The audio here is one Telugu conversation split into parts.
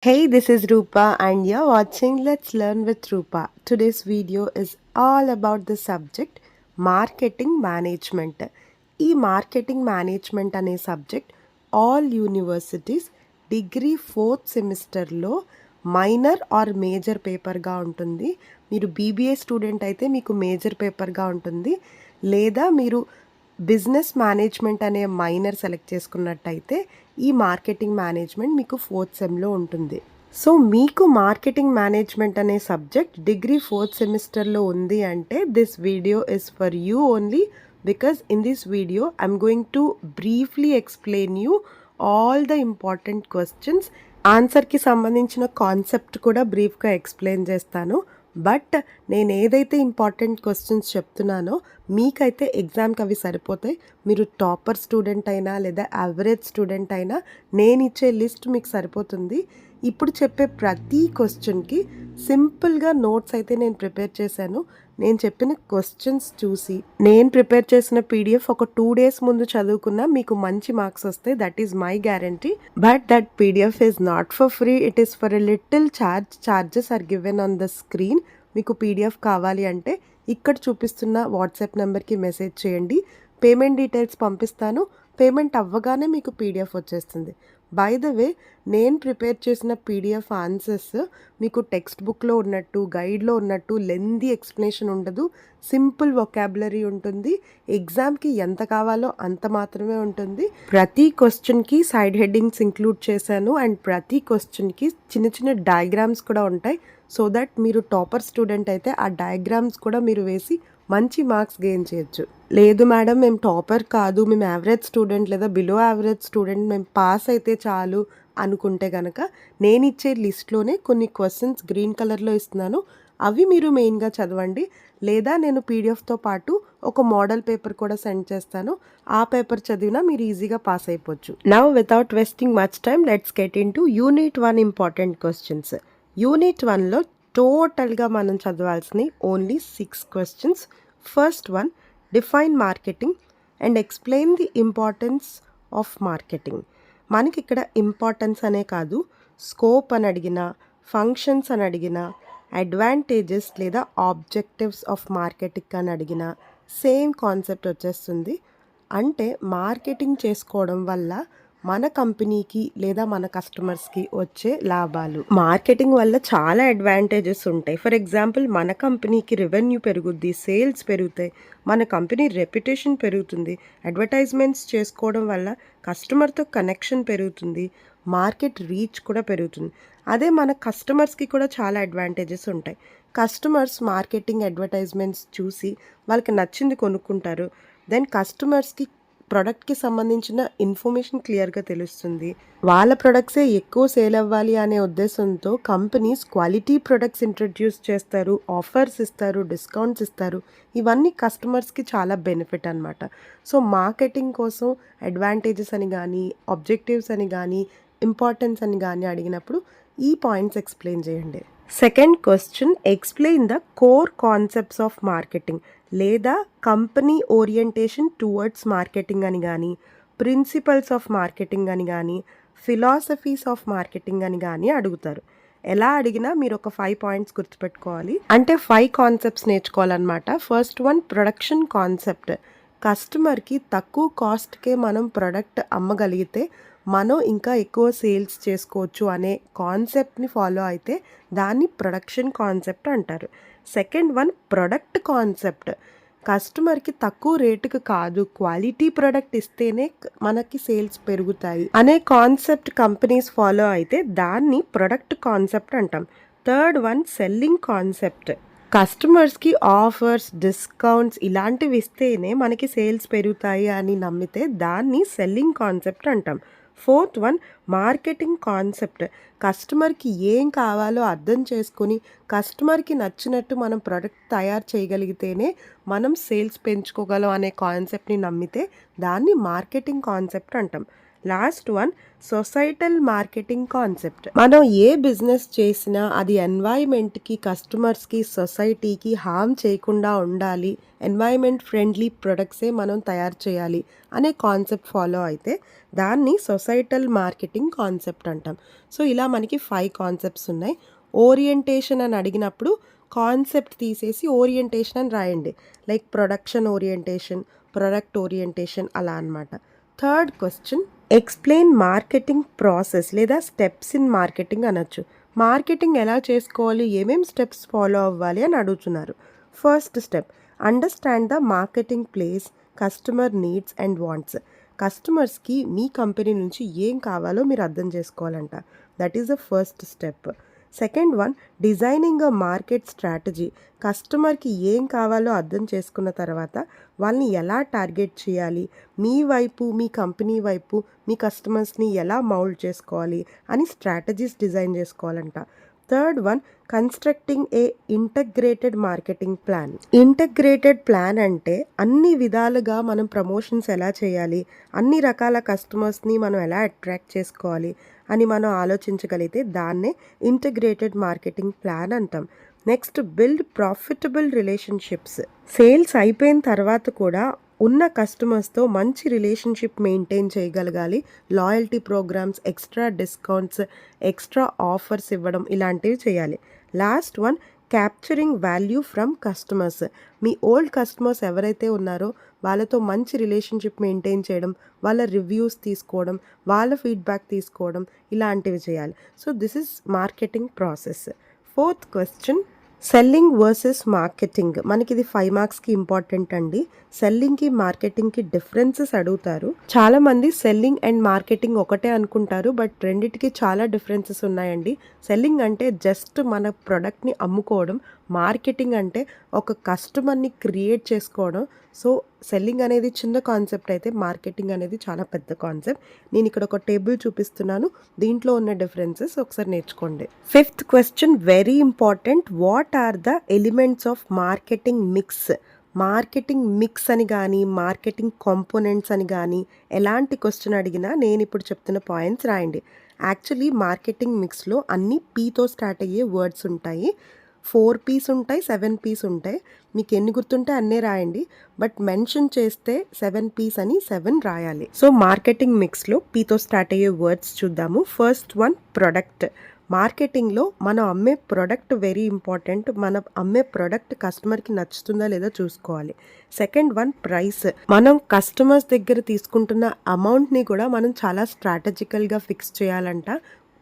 Hey, this is Rupa, and you're watching Let's Learn with Rupa. Today's video is all about the subject marketing management. ఈ మార్కెటింగ్ మేనేజ్మెంట్ అనే subject all universities degree 4th సెమిస్టర్లో మైనర్ ఆర్ మేజర్ పేపర్గా ఉంటుంది. మీరు బీబీఏ స్టూడెంట్ అయితే మీకు మేజర్ పేపర్గా ఉంటుంది, లేదా మీరు బిజినెస్ మేనేజ్మెంట్ అనే మైనర్ సెలెక్ట్ చేసుకున్నట్టయితే ఈ మార్కెటింగ్ మేనేజ్మెంట్ మీకు 4th సెమ్లో ఉంటుంది. సో మీకు మార్కెటింగ్ మేనేజ్మెంట్ అనే సబ్జెక్ట్ డిగ్రీ 4th సెమిస్టర్లో ఉంది అంటే this video is for you only, because in this video I'm going to briefly explain you all the important questions. ఆన్సర్కి సంబంధించిన కాన్సెప్ట్ కూడా బ్రీఫ్గా ఎక్స్ప్లెయిన్ చేస్తాను. బట్ నేను ఏదైతే ఇంపార్టెంట్ క్వశ్చన్స్ చెప్తున్నానో మీకైతే ఎగ్జామ్కి అవి సరిపోతాయి. మీరు టాపర్ స్టూడెంట్ అయినా లేదా యావరేజ్ స్టూడెంట్ అయినా నేను ఇచ్చే లిస్ట్ మీకు సరిపోతుంది. ఇప్పుడు చెప్పే ప్రతి క్వశ్చన్కి సింపుల్గా నోట్స్ అయితే నేను ప్రిపేర్ చేశాను. నేను చెప్పిన క్వశ్చన్స్ చూసి నేను ప్రిపేర్ చేసిన పీడిఎఫ్ ఒక 2 days ముందు చదువుకున్నా మీకు మంచి మార్క్స్ వస్తాయి. That is my guarantee. But that PDF is not for free, it is for a little charges are given on the screen. మీకు పీడిఎఫ్ కావాలి అంటే ఇక్కడ చూపిస్తున్న వాట్సాప్ నెంబర్కి మెసేజ్ చేయండి. పేమెంట్ డీటెయిల్స్ పంపిస్తాను. పేమెంట్ అవ్వగానే మీకు పీడిఎఫ్ వచ్చేస్తుంది. బై ద వే, నేను ప్రిపేర్ చేసిన పీడిఎఫ్ ఆన్సర్స్ మీకు టెక్స్ట్ బుక్లో ఉన్నట్టు గైడ్లో ఉన్నట్టు లెందీ ఎక్స్ప్లెనేషన్ ఉండదు. సింపుల్ వొకాబులరీ ఉంటుంది. ఎగ్జామ్కి ఎంత కావాలో అంత మాత్రమే ఉంటుంది. ప్రతి క్వశ్చన్కి సైడ్ హెడ్డింగ్స్ ఇంక్లూడ్ చేశాను అండ్ ప్రతి క్వశ్చన్కి చిన్న చిన్న డయాగ్రామ్స్ కూడా ఉంటాయి. సో దట్ మీరు టాపర్ స్టూడెంట్ అయితే ఆ డయాగ్రామ్స్ కూడా మీరు వేసి మంచి మార్క్స్ గెయిన్ చేయొచ్చు. లేదు మేడం, మేము టాపర్ కాదు, మేము యావరేజ్ స్టూడెంట్ లేదా బిలో యావరేజ్ స్టూడెంట్, మేము పాస్ అయితే చాలు అనుకుంటే కనుక నేను ఇచ్చే లిస్ట్లోనే కొన్ని క్వశ్చన్స్ గ్రీన్ కలర్లో ఇస్తున్నాను. అవి మీరు మెయిన్గా చదవండి. లేదా నేను పీడిఎఫ్తో పాటు ఒక మోడల్ పేపర్ కూడా సెండ్ చేస్తాను. ఆ పేపర్ చదివినా మీరు ఈజీగా పాస్ అయిపోవచ్చు. Now without wasting much time let's get into unit 1 important questions. Unit 1లో టోటల్గా మనం చదవాల్సినవి only 6 questions. First one, define marketing and explain the importance of marketing. మనకి ఇక్కడ ఇంపార్టెన్స్ అనే కాదు, స్కోప్ అని అడిగిన, ఫంక్షన్స్ అని అడిగిన, అడ్వాంటేజెస్ లేదా ఆబ్జెక్టివ్స్ ఆఫ్ మార్కెటింగ్ అని అడిగిన సేమ్ కాన్సెప్ట్ వచ్చేస్తుంది. అంటే మార్కెటింగ్ చేసుకోవడం వల్ల మన కంపెనీకి లేదా మన కస్టమర్స్కి వచ్చే లాభాలు. మార్కెటింగ్ వల్ల చాలా అడ్వాంటేజెస్ ఉంటాయి. ఫర్ ఎగ్జాంపుల్, మన కంపెనీకి రెవెన్యూ పెరుగుద్ది, సేల్స్ పెరుగుతాయి, మన కంపెనీ రెప్యుటేషన్ పెరుగుతుంది. అడ్వర్టైజ్మెంట్స్ చేసుకోవడం వల్ల కస్టమర్తో కనెక్షన్ పెరుగుతుంది, మార్కెట్ రీచ్ కూడా పెరుగుతుంది. అదే మన కస్టమర్స్కి కూడా చాలా అడ్వాంటేజెస్ ఉంటాయి. కస్టమర్స్ మార్కెటింగ్ అడ్వర్టైజ్మెంట్స్ చూసి వాళ్ళకి నచ్చింది కొనుక్కుంటారు. దెన్ కస్టమర్స్కి ప్రొడక్ట్కి సంబంధించిన ఇన్ఫర్మేషన్ క్లియర్గా తెలుస్తుంది. వాళ్ళ ప్రొడక్ట్సే ఎక్కువ సేల్ అవ్వాలి అనే ఉద్దేశంతో కంపెనీస్ క్వాలిటీ ప్రొడక్ట్స్ ఇంట్రడ్యూస్ చేస్తారు, ఆఫర్స్ ఇస్తారు, డిస్కౌంట్స్ ఇస్తారు. ఇవన్నీ కస్టమర్స్కి చాలా బెనిఫిట్ అనమాట. సో మార్కెటింగ్ కోసం అడ్వాంటేజెస్ అని కానీ, ఆబ్జెక్టివ్స్ అని కానీ, ఇంపార్టెన్స్ అని కానీ అడిగినప్పుడు ఈ పాయింట్స్ ఎక్స్ప్లెయిన్ చేయండి. Second question, explain the core concepts of marketing లేదా కంపెనీ ఓరియంటేషన్ టువర్డ్స్ మార్కెటింగ్ అని కానీ, ప్రిన్సిపల్స్ ఆఫ్ మార్కెటింగ్ అని కానీ, ఫిలాసఫీస్ ఆఫ్ మార్కెటింగ్ అని కానీ అడుగుతారు. ఎలా అడిగినా మీరు ఒక 5 పాయింట్స్ గుర్తుపెట్టుకోవాలి. అంటే 5 కాన్సెప్ట్స్ నేర్చుకోవాలన్నమాట. First one, production concept. కస్టమర్కి తక్కువ కాస్ట్కే మనం ప్రొడక్ట్ అమ్మగలిగితే మనం ఇంకా ఎక్కువ సేల్స్ చేసుకోవచ్చు అనే కాన్సెప్ట్ని ఫాలో అయితే దాన్ని ప్రొడక్షన్ కాన్సెప్ట్ అంటారు. Second one, product concept. కస్టమర్కి తక్కువ రేటుకి కాదు, క్వాలిటీ ప్రొడక్ట్ ఇస్తేనే మనకి సేల్స్ పెరుగుతాయి అనే కాన్సెప్ట్ కంపెనీస్ ఫాలో అయితే దాన్ని ప్రొడక్ట్ కాన్సెప్ట్ అంటాం. Third one, selling concept. కస్టమర్స్కి ఆఫర్స్, డిస్కౌంట్స్ ఇలాంటివి ఇస్తేనే మనకి సేల్స్ పెరుగుతాయి అని నమ్మితే దాన్ని సెల్లింగ్ కాన్సెప్ట్ అంటాం. Fourth one, marketing concept. కస్టమర్కి ఏం కావాలో అర్థం చేసుకొని కస్టమర్కి నచ్చినట్టు మనం ప్రోడక్ట్ తయారు చేయగలిగితేనే మనం సేల్స్ పెంచుకోగలం అనే కాన్సెప్ట్ని నమ్మితే దాన్ని మార్కెటింగ్ కాన్సెప్ట్ అంటాం. Last one societal marketing concept. మనం ఏ బిజినెస్ చేసినా అది ఎన్వైర్మెంట్కి, కస్టమర్స్కి, సొసైటీకి హార్మ్ చేయకుండా ఉండాలి, ఎన్వైర్మెంట్ ఫ్రెండ్లీ ప్రొడక్ట్సే మనం తయారు చేయాలి అనే కాన్సెప్ట్ ఫాలో అయితే దాన్ని సొసైటల్ మార్కెటింగ్ కాన్సెప్ట్ అంటాం. సో ఇలా మనకి 5 కాన్సెప్ట్స్ ఉన్నాయి. ఓరియంటేషన్ అని అడిగినప్పుడు కాన్సెప్ట్ తీసేసి ఓరియంటేషన్ అని రాయండి. Like production orientation, product orientation అలా అనమాట. Third question, explain marketing process లేదా స్టెప్స్ ఇన్ మార్కెటింగ్ అనొచ్చు. మార్కెటింగ్ ఎలా చేసుకోవాలి, ఏమేమి స్టెప్స్ ఫాలో అవ్వాలి అని అడుగుతున్నారు. First step, understand the marketing place, customer needs and wants. కస్టమర్స్కి మీ కంపెనీ నుంచి ఏం కావాలో మీరు అర్థం చేసుకోవాలంట. That is the first step. Second one, designing a market strategy. కస్టమర్కి ఏం కావాలో అర్థం చేసుకున్న తర్వాత వాళ్ళని ఎలా టార్గెట్ చేయాలి, మీ వైపు, మీ కంపెనీ వైపు మీ కస్టమర్స్ని ఎలా మౌల్డ్ చేసుకోవాలి అని స్ట్రాటజీస్ డిజైన్ చేసుకోవాలంట. Third one, constructing a integrated marketing plan. Integrated plan అంటే అన్ని విధాలుగా మనం ప్రమోషన్స్ ఎలా చేయాలి, అన్ని రకాల కస్టమర్స్ని మనం ఎలా అట్రాక్ట్ చేసుకోవాలి అని మనం ఆలోచించగలిగితే దాన్నే ఇంటగ్రేటెడ్ మార్కెటింగ్ ప్లాన్ అంటాం. Next, build profitable relationships. Sales అయిపోయిన తర్వాత కూడా ఉన్న కస్టమర్స్తో మంచి రిలేషన్షిప్ మెయింటైన్ చేయగలగాలి. Loyalty programs, extra discounts, extra offers ఇవ్వడం ఇలాంటివి చేయాలి. Last one, capturing value from customers. మీ ఓల్డ్ కస్టమర్స్ ఎవరైతే ఉన్నారో వాళ్ళతో మంచి రిలేషన్షిప్ మెయింటైన్ చేయడం, వాళ్ళ రివ్యూస్ తీసుకోవడం, వాళ్ళ ఫీడ్బ్యాక్ తీసుకోవడం ఇలాంటివి చేయాలి. So this is marketing process. Fourth question, selling versus marketing. మనకి ఇది 5 మార్క్స్కి ఇంపార్టెంట్ అండి. సెల్లింగ్కి మార్కెటింగ్కి డిఫరెన్సెస్ అడుగుతారు. చాలామంది సెల్లింగ్ అండ్ మార్కెటింగ్ ఒకటే అనుకుంటారు, బట్ రెండిటికి చాలా డిఫరెన్సెస్ ఉన్నాయండి. సెల్లింగ్ అంటే జస్ట్ మన ప్రోడక్ట్ని అమ్ముకోవడం, మార్కెటింగ్ అంటే ఒక కస్టమర్ని క్రియేట్ చేసుకోవడం. సో సెల్లింగ్ అనేది చిన్న కాన్సెప్ట్ అయితే మార్కెటింగ్ అనేది చాలా పెద్ద కాన్సెప్ట్. నేను ఇక్కడ ఒక టేబుల్ చూపిస్తున్నాను, దీంట్లో ఉన్న డిఫరెన్సెస్ ఒకసారి నేర్చుకోండి. Fifth question very important, what are the elements of marketing mix. Marketing mix అని కానీ మార్కెటింగ్ కాంపోనెంట్స్ అని కానీ ఎలాంటి క్వశ్చన్ అడిగినా నేను ఇప్పుడు చెప్తున్న పాయింట్స్ రాయండి. యాక్చువల్లీ మార్కెటింగ్ మిక్స్లో అన్ని పీతో స్టార్ట్ అయ్యే వర్డ్స్ ఉంటాయి. 4 P's ఉంటాయి, 7 P's ఉంటాయి. మీకు ఎన్ని గుర్తుంటే అన్నీ రాయండి, బట్ మెన్షన్ చేస్తే 7 P's అని 7 రాయాలి. సో మార్కెటింగ్ మిక్స్లో పీతో స్టార్ట్ అయ్యే వర్డ్స్ చూద్దాము. First one, product. మార్కెటింగ్లో మనం అమ్మే ప్రొడక్ట్ వెరీ ఇంపార్టెంట్. మనం అమ్మే ప్రొడక్ట్ కస్టమర్కి నచ్చుతుందా లేదా చూసుకోవాలి. Second one, price. మనం కస్టమర్స్ దగ్గర తీసుకుంటున్న అమౌంట్ని కూడా మనం చాలా స్ట్రాటజికల్గా ఫిక్స్ చేయాలంట.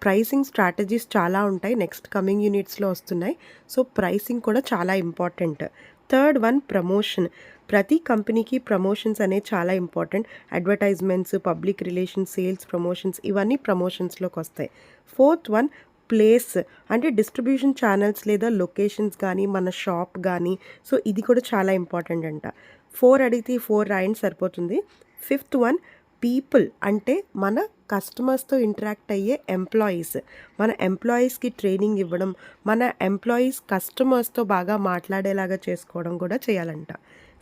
ప్రైసింగ్ స్ట్రాటజీస్ చాలా ఉంటాయి, నెక్స్ట్ కమింగ్ యూనిట్స్లో వస్తున్నాయి. సో ప్రైసింగ్ కూడా చాలా ఇంపార్టెంట్. Third one, promotion. ప్రతి కంపెనీకి ప్రమోషన్స్ అనేవి చాలా important. Advertisements, public relations, sales promotions ఇవన్నీ ప్రమోషన్స్లోకి వస్తాయి. Fourth one, place. అంటే డిస్ట్రిబ్యూషన్ ఛానల్స్ లేదా లొకేషన్స్ కానీ మన షాప్ కానీ. సో ఇది కూడా చాలా ఇంపార్టెంట్ అంట. 4 అడిగితే 4 రాయండి సరిపోతుంది. Fifth one, people. అంటే మన కస్టమర్స్తో ఇంటరాక్ట్ అయ్యే ఎంప్లాయీస్. మన ఎంప్లాయీస్కి ట్రైనింగ్ ఇవ్వడం, మన ఎంప్లాయీస్ కస్టమర్స్తో బాగా మాట్లాడేలాగా చేసుకోవడం కూడా చేయాలంట.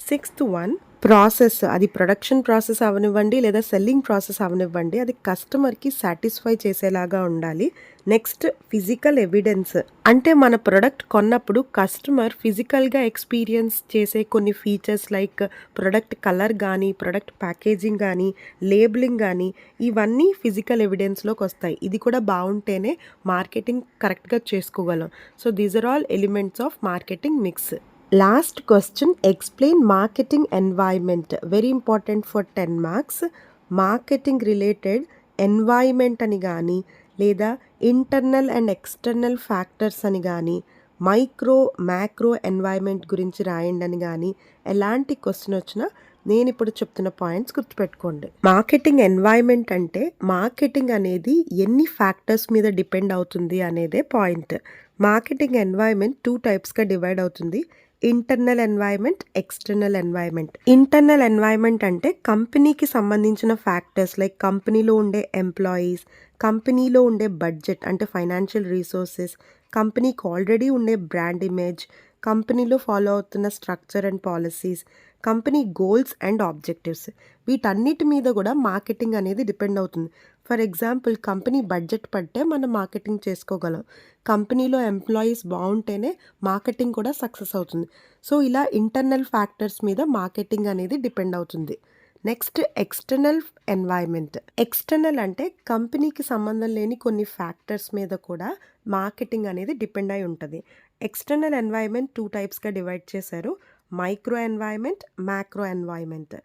Sixth one, process. అది ప్రొడక్షన్ ప్రాసెస్ అవనివ్వండి లేదా సెల్లింగ్ ప్రాసెస్ అవనివ్వండి, అది కస్టమర్కి సాటిస్ఫై చేసేలాగా ఉండాలి. Next, physical evidence. అంటే మన ప్రొడక్ట్ కొన్నప్పుడు కస్టమర్ ఫిజికల్గా ఎక్స్పీరియన్స్ చేసే కొన్ని ఫీచర్స్ లైక్ ప్రొడక్ట్ కలర్ కానీ, ప్రొడక్ట్ ప్యాకేజింగ్ కానీ, లేబులింగ్ కానీ ఇవన్నీ ఫిజికల్ ఎవిడెన్స్లోకి వస్తాయి. ఇది కూడా బాగుంటేనే మార్కెటింగ్ కరెక్ట్గా చేసుకోగలం. So these are all elements of marketing mix. Last question, explain marketing environment. Very important for 10 marks. Marketing related environment అని కానీ లేదా ఇంటర్నల్ అండ్ ఎక్స్టర్నల్ ఫ్యాక్టర్స్ అని కానీ, మైక్రో మ్యాక్రో ఎన్వైర్మెంట్ గురించి రాయండి అని కానీ ఎలాంటి క్వశ్చన్ వచ్చినా నేను ఇప్పుడు చెప్తున్న పాయింట్స్ గుర్తుపెట్టుకోండి. మార్కెటింగ్ ఎన్వైర్మెంట్ అంటే మార్కెటింగ్ అనేది ఎన్ని ఫ్యాక్టర్స్ మీద డిపెండ్ అవుతుంది అనేదే పాయింట్. మార్కెటింగ్ ఎన్వైర్మెంట్ 2 టైప్స్గా డివైడ్ అవుతుంది. Internal environment, external environment. Internal environment అంటే కంపెనీకి సంబంధించిన ఫ్యాక్టర్స్ లైక్ కంపెనీలో ఉండే ఎంప్లాయీస్, కంపెనీలో ఉండే బడ్జెట్ అంటే ఫైనాన్షియల్ రీసోర్సెస్, కంపెనీకి ఆల్రెడీ ఉండే బ్రాండ్ ఇమేజ్, కంపెనీలో ఫాలో అవుతున్న structure and policies, company goals and objectives. వీటన్నిటి మీద కూడా మార్కెటింగ్ అనేది డిపెండ్ అవుతుంది. ఫర్ ఎగ్జాంపుల్ కంపెనీ బడ్జెట్ పడితే మనం మార్కెటింగ్ చేసుకోగలం. కంపెనీలో ఎంప్లాయీస్ బాగుంటేనే మార్కెటింగ్ కూడా సక్సెస్ అవుతుంది. సో ఇలా ఇంటర్నల్ ఫ్యాక్టర్స్ మీద మార్కెటింగ్ అనేది డిపెండ్ అవుతుంది. Next external environment. ఎక్స్టర్నల్ అంటే కంపెనీకి సంబంధం లేని కొన్ని ఫ్యాక్టర్స్ మీద కూడా మార్కెటింగ్ అనేది డిపెండ్ అయి ఉంటుంది. ఎక్స్టర్నల్ ఎన్వైర్న్మెంట్ 2 టైప్స్గా డివైడ్ చేశారు. Micro environment, macro environment.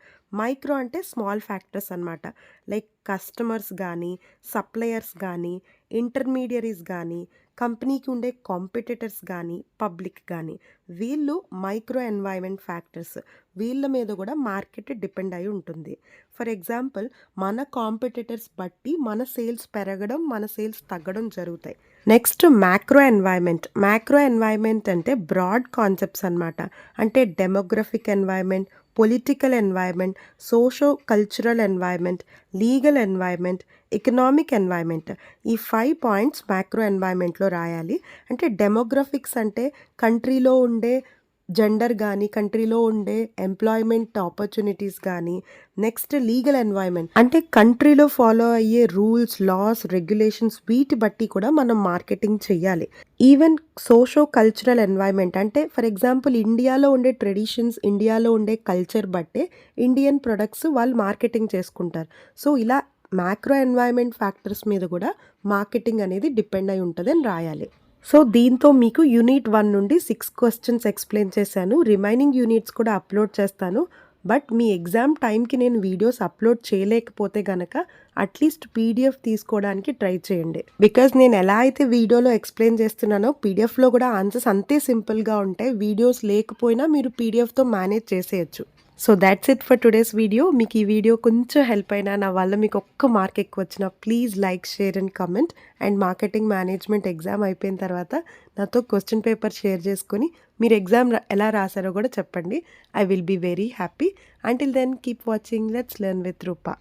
Micro అంటే స్మాల్ ఫ్యాక్టర్స్ అనమాట. లైక్ కస్టమర్స్ కానీ, సప్లయర్స్ కానీ, ఇంటర్మీడియరీస్ కానీ, కంపెనీకి ఉండే కాంపిటీటర్స్ కానీ, పబ్లిక్ కానీ, వీళ్ళు మైక్రో ఎన్వైర్న్మెంట్ ఫ్యాక్టర్స్. వీళ్ళ మీద కూడా మార్కెట్ డిపెండ్ అయి ఉంటుంది. ఫర్ ఎగ్జాంపుల్ మన కాంపిటీటర్స్ బట్టి మన సేల్స్ పెరగడం, మన సేల్స్ తగ్గడం జరుగుతాయి. Next macro environment. Macro environment అంటే బ్రాడ్ కాన్సెప్ట్స్ అనమాట. అంటే demographic environment, political environment, socio cultural environment, legal environment, economic environment. ఈ 5 పాయింట్స్ మ్యాక్రో ఎన్వైర్న్మెంట్లో రాయాలి. అంటే డెమోగ్రఫిక్స్ అంటే కంట్రీలో ఉండే జెండర్ కానీ, కంట్రీలో ఉండే ఎంప్లాయ్మెంట్ ఆపర్చునిటీస్ కానీ. నెక్స్ట్ లీగల్ ఎన్వైర్న్మెంట్ అంటే కంట్రీలో ఫాలో అయ్యే రూల్స్, లాస్, రెగ్యులేషన్స్ వీటి బట్టి కూడా మనం మార్కెటింగ్ చెయ్యాలి. ఈవెన్ సోషో కల్చరల్ ఎన్వైర్న్మెంట్ అంటే ఫర్ ఎగ్జాంపుల్ ఇండియాలో ఉండే ట్రెడిషన్స్, ఇండియాలో ఉండే కల్చర్ బట్టే ఇండియన్ ప్రొడక్ట్స్ వాళ్ళు మార్కెటింగ్ చేసుకుంటారు. సో ఇలా మ్యాక్రో ఎన్వైర్న్మెంట్ ఫ్యాక్టర్స్ మీద కూడా మార్కెటింగ్ అనేది డిపెండ్ అయి ఉంటుంది అని రాయాలి. సో దీంతో మీకు యూనిట్ 1 నుండి 6 క్వశ్చన్స్ ఎక్స్ప్లెయిన్ చేశాను. రిమైనింగ్ యూనిట్స్ కూడా అప్లోడ్ చేస్తాను. బట్ మీ ఎగ్జామ్ టైంకి నేను వీడియోస్ అప్లోడ్ చేయలేకపోతే గనక అట్లీస్ట్ పీడిఎఫ్ తీసుకోవడానికి ట్రై చేయండి. బికాజ్ నేను ఎలా అయితే వీడియోలో ఎక్స్ప్లెయిన్ చేస్తున్నానో పీడిఎఫ్లో కూడా ఆన్సర్స్ అంతే సింపుల్గా ఉంటాయి. వీడియోస్ లేకపోయినా మీరు పీడిఎఫ్తో మేనేజ్ చేసేయచ్చు. So that's it for today's video. మీకు ఈ వీడియో కొంచెం హెల్ప్ అయినా, నా వల్ల మీకు ఒక్క మార్క్ ఎక్కువ వచ్చినా please like, share and comment. And marketing management exam అయిపోయిన తర్వాత నాతో క్వశ్చన్ పేపర్ షేర్ చేసుకొని మీరు ఎగ్జామ్ ఎలా రాశారో కూడా చెప్పండి. I will be very happy. Until then keep watching let's learn with Roopa.